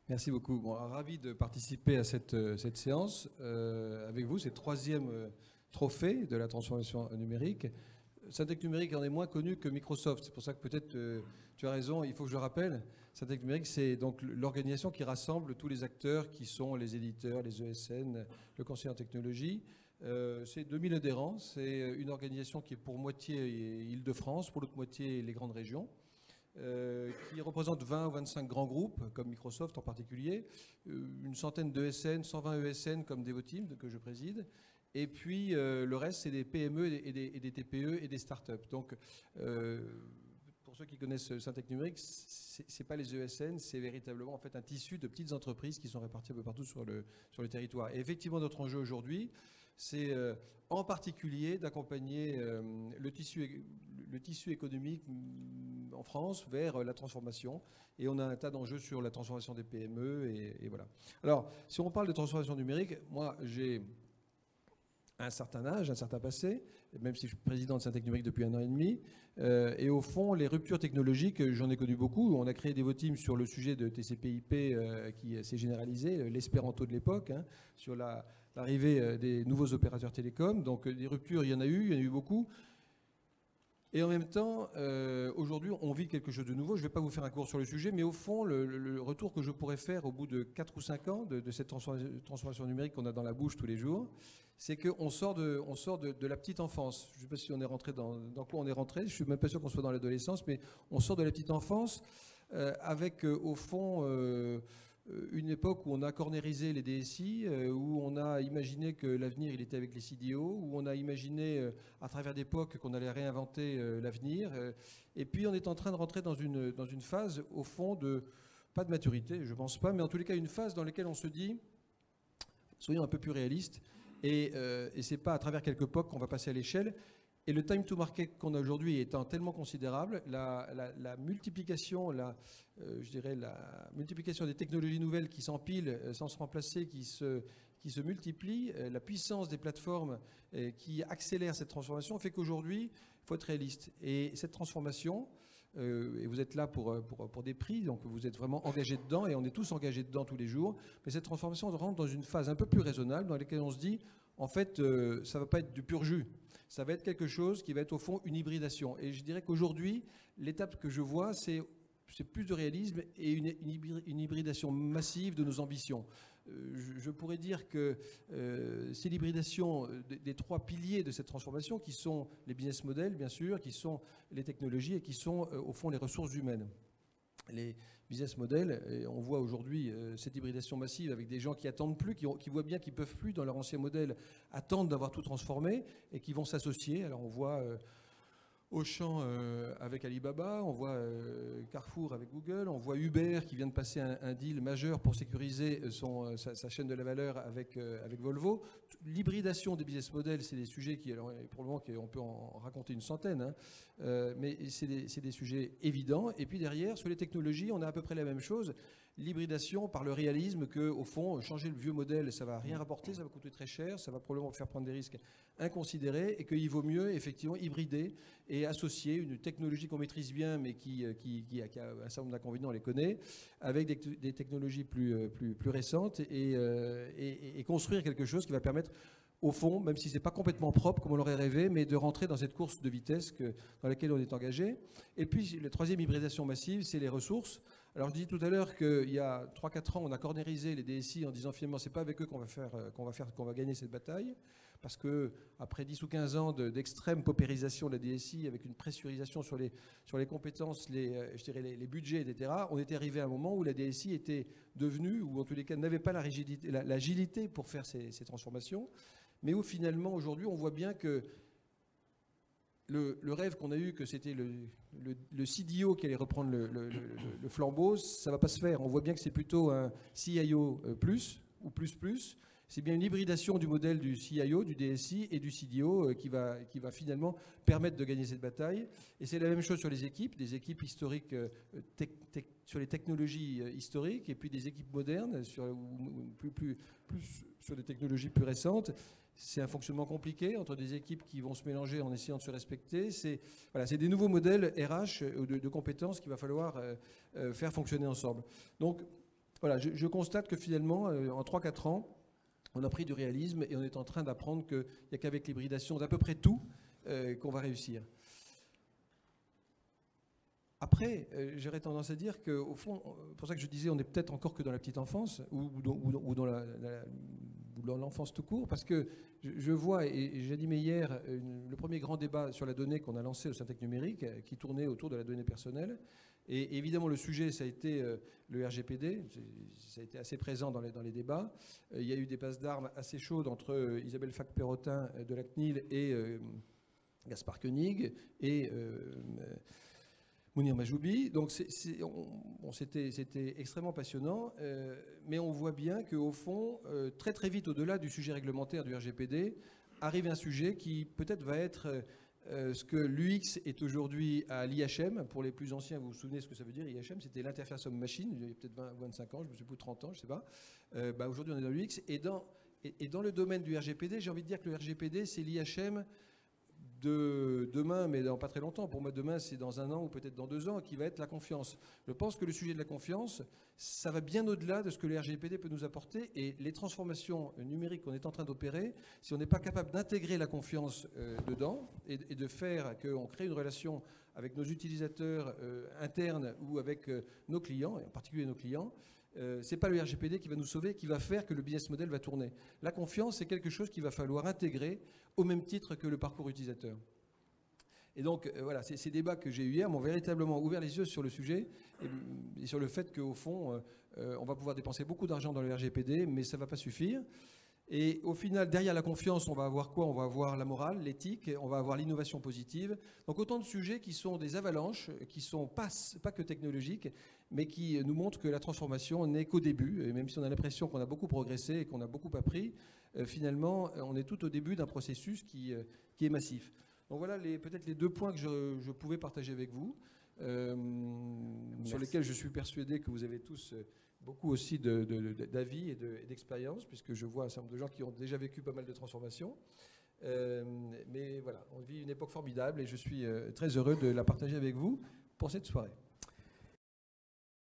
Merci beaucoup. Bon, ravi de participer à cette séance avec vous. C'est le troisième trophée de la transformation numérique. Syntec Numérique en est moins connu que Microsoft. C'est pour ça que peut-être tu as raison, il faut que je le rappelle. Syntec Numérique, c'est donc l'organisation qui rassemble tous les acteurs qui sont les éditeurs, les ESN, le conseil en technologie. C'est 2000 adhérents. C'est une organisation qui est pour moitié Île-de-France, pour l'autre moitié les grandes régions. Qui représente 20 ou 25 grands groupes, comme Microsoft en particulier, une centaine d'ESN, 120 ESN comme Devoteam, que je préside, et puis le reste, c'est des PME et des TPE et des startups. Donc, pour ceux qui connaissent Syntec Numérique, ce n'est pas les ESN, c'est véritablement en fait un tissu de petites entreprises qui sont réparties un peu partout sur le territoire. Et effectivement, notre enjeu aujourd'hui, c'est en particulier d'accompagner le tissu économique en France vers la transformation. Et on a un tas d'enjeux sur la transformation des PME. Et voilà. Alors, si on parle de transformation numérique, moi, j'ai un certain âge, un certain passé, même si je suis président de Syntec Numérique depuis 1 an et demi. Et au fond, les ruptures technologiques, j'en ai connu beaucoup. On a créé des Devoteam sur le sujet de TCP/IP qui s'est généralisé, l'espéranto de l'époque, hein, sur l'arrivée des nouveaux opérateurs télécoms. Donc des ruptures, il y en a eu beaucoup. Et en même temps, aujourd'hui, on vit quelque chose de nouveau. Je ne vais pas vous faire un cours sur le sujet, mais au fond, le retour que je pourrais faire au bout de 4 ou 5 ans de cette transformation numérique qu'on a dans la bouche tous les jours, c'est qu'on sort de la petite enfance. Je ne sais pas si on est rentré dans quoi on est rentré. Je ne suis même pas sûr qu'on soit dans l'adolescence, mais on sort de la petite enfance avec, au fond, une époque où on a cornérisé les DSI, où on a imaginé que l'avenir, il était avec les CDO, où on a imaginé, à travers d'époques, qu'on allait réinventer l'avenir. Et puis, on est en train de rentrer dans une phase, au fond, pas de maturité, je ne pense pas, mais en tous les cas, une phase dans laquelle on se dit, soyons un peu plus réalistes, et ce n'est pas à travers quelques époques qu'on va passer à l'échelle. Et le time to market qu'on a aujourd'hui étant tellement considérable, la multiplication, je dirais la multiplication des technologies nouvelles qui s'empilent sans se remplacer, qui se multiplient, la puissance des plateformes qui accélère cette transformation fait qu'aujourd'hui, il faut être réaliste. Et cette transformation, et vous êtes là pour des prix, donc vous êtes vraiment engagés dedans, et on est tous engagés dedans tous les jours, mais cette transformation rentre dans une phase un peu plus raisonnable, dans laquelle on se dit, en fait, ça ne va pas être du pur jus. Ça va être quelque chose qui va être au fond une hybridation. Et je dirais qu'aujourd'hui, l'étape que je vois, c'est plus de réalisme et une hybridation massive de nos ambitions. Je pourrais dire que c'est l'hybridation des 3 piliers de cette transformation qui sont les business models, bien sûr, qui sont les technologies et qui sont au fond les ressources humaines. Les business models, et on voit aujourd'hui cette hybridation massive avec des gens qui attendent plus, qui voient bien qu'ils ne peuvent plus, dans leur ancien modèle, attendre d'avoir tout transformé et qui vont s'associer. Alors on voit Auchan avec Alibaba, on voit Carrefour avec Google, on voit Uber qui vient de passer un deal majeur pour sécuriser sa chaîne de la valeur avec Volvo. L'hybridation des business models, c'est des sujets qui, alors, pour le moment, on peut en raconter une centaine, hein, mais c'est des sujets évidents. Et puis derrière, sur les technologies, on a à peu près la même chose. L'hybridation par le réalisme que, au fond, changer le vieux modèle, ça ne va rien rapporter, ça va coûter très cher, ça va probablement faire prendre des risques inconsidérés et qu'il vaut mieux, effectivement, hybrider et associer une technologie qu'on maîtrise bien, mais qui a un certain nombre d'inconvénients, on les connaît, avec des technologies plus récentes et construire quelque chose qui va permettre, au fond, même si ce n'est pas complètement propre, comme on l'aurait rêvé, mais de rentrer dans cette course de vitesse dans laquelle on est engagé. Et puis, la troisième hybridation massive, c'est les ressources. Alors, je dis tout à l'heure qu'il y a 3-4 ans, on a cornérisé les DSI en disant finalement, ce n'est pas avec eux qu'on va gagner cette bataille. Parce qu'après 10 ou 15 ans d'extrême paupérisation de la DSI, avec une pressurisation sur les compétences, je dirais les budgets, etc., on était arrivé à un moment où la DSI était devenue, ou en tous les cas n'avait pas l'agilité pour faire ces transformations, mais où finalement, aujourd'hui, on voit bien que le rêve qu'on a eu, que c'était le CDO qui allait reprendre le flambeau, ça ne va pas se faire. On voit bien que c'est plutôt un CIO plus ou plus. C'est bien une hybridation du modèle du CIO, du DSI et du CDO qui va finalement permettre de gagner cette bataille. Et c'est la même chose sur les équipes, des équipes historiques sur les technologies historiques et puis des équipes modernes plus sur des technologies plus récentes. C'est un fonctionnement compliqué entre des équipes qui vont se mélanger en essayant de se respecter. C'est des nouveaux modèles RH de compétences qu'il va falloir faire fonctionner ensemble. Donc, voilà, je constate que finalement, en 3-4 ans, on a pris du réalisme et on est en train d'apprendre qu'il n'y a qu'avec l'hybridation d'à peu près tout qu'on va réussir. Après, j'aurais tendance à dire qu'au fond, pour ça que je disais, on n'est peut-être encore que dans la petite enfance ou dans l'enfance tout court, parce que je vois, et j'animais hier le premier grand débat sur la donnée qu'on a lancé au Syntec Numérique, qui tournait autour de la donnée personnelle. Et évidemment, le sujet, ça a été le RGPD, ça a été assez présent dans les débats. Il y a eu des passes d'armes assez chaudes entre Isabelle Fac-Perrotin de la CNIL et Gaspard Koenig et Mounir Majoubi. Donc c'était extrêmement passionnant, mais on voit bien qu'au fond, très très vite au-delà du sujet réglementaire du RGPD, arrive un sujet qui peut-être va être ce que l'UX est aujourd'hui à l'IHM. Pour les plus anciens, vous vous souvenez ce que ça veut dire, IHM, c'était l'interface homme-machine, il y a peut-être 25 ans, je me suis plus 30 ans, je ne sais pas. Aujourd'hui, on est dans l'UX. Et dans le domaine du RGPD, j'ai envie de dire que le RGPD, c'est l'IHM de demain, mais dans pas très longtemps. Pour moi, demain, c'est dans 1 an ou peut-être dans 2 ans, qui va être la confiance. Je pense que le sujet de la confiance, ça va bien au-delà de ce que le RGPD peut nous apporter. Et les transformations numériques qu'on est en train d'opérer, si on n'est pas capable d'intégrer la confiance dedans et de faire qu'on crée une relation avec nos utilisateurs internes ou avec nos clients, et en particulier nos clients, c'est pas le RGPD qui va nous sauver, qui va faire que le business model va tourner. La confiance, c'est quelque chose qu'il va falloir intégrer au même titre que le parcours utilisateur. Et donc, voilà, ces débats que j'ai eus hier m'ont véritablement ouvert les yeux sur le sujet et sur le fait qu'au fond, on va pouvoir dépenser beaucoup d'argent dans le RGPD, mais ça ne va pas suffire. Et au final, derrière la confiance, on va avoir quoi? On va avoir la morale, l'éthique, on va avoir l'innovation positive. Donc autant de sujets qui sont des avalanches, qui ne sont pas que technologiques, mais qui nous montrent que la transformation n'est qu'au début. Et même si on a l'impression qu'on a beaucoup progressé et qu'on a beaucoup appris, finalement, on est tout au début d'un processus qui est massif. Donc voilà peut-être les 2 points que je pouvais partager avec vous, sur lesquels je suis persuadé que vous avez tous beaucoup aussi d'avis et d'expérience, puisque je vois un certain nombre de gens qui ont déjà vécu pas mal de transformations. Mais voilà, on vit une époque formidable et je suis très heureux de la partager avec vous pour cette soirée.